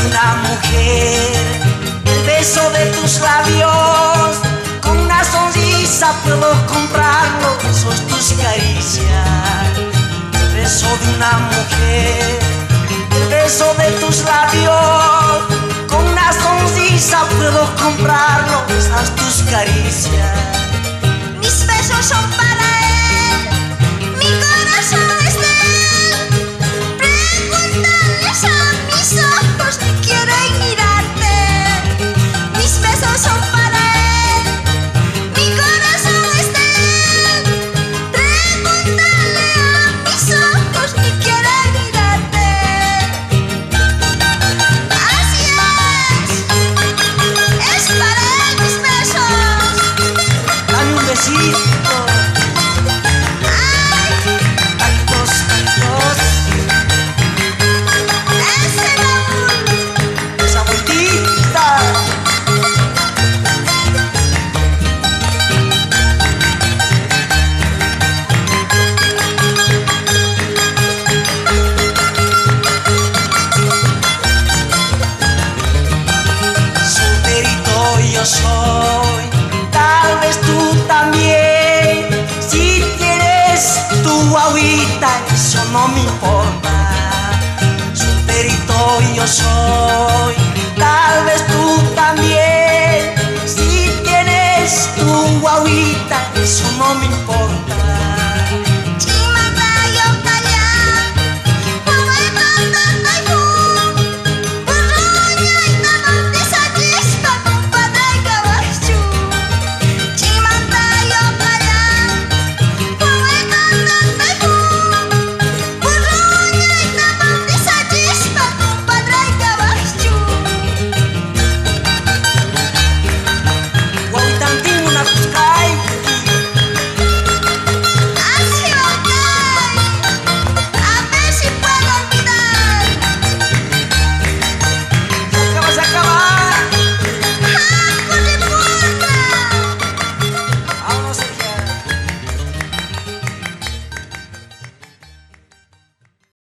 una mujer, el beso de tus labios, con una sonrisa puedo comprarlo, sos tus caricias. El beso de una mujer, el beso de tus labios, con una sonrisa puedo comprarlo, esas tus caricias. Mis besos son para él, mi corazón es de él. Pregúntales a mis ojos que quieren mirarte. Mis besos son para él, mi corazón es de él. Pregúntale a mis ojos que quieren mirarte. Así es para él mis besos. Dame un besito. Tactos, tactos. Ese Raúl. Esa vueltita. Solterito yo soy, tal vez tú también. Si tienes tu agüita, eso no me importa. Solterito yo soy, tal vez tú también. Si tienes tu agüita, eso no me importa.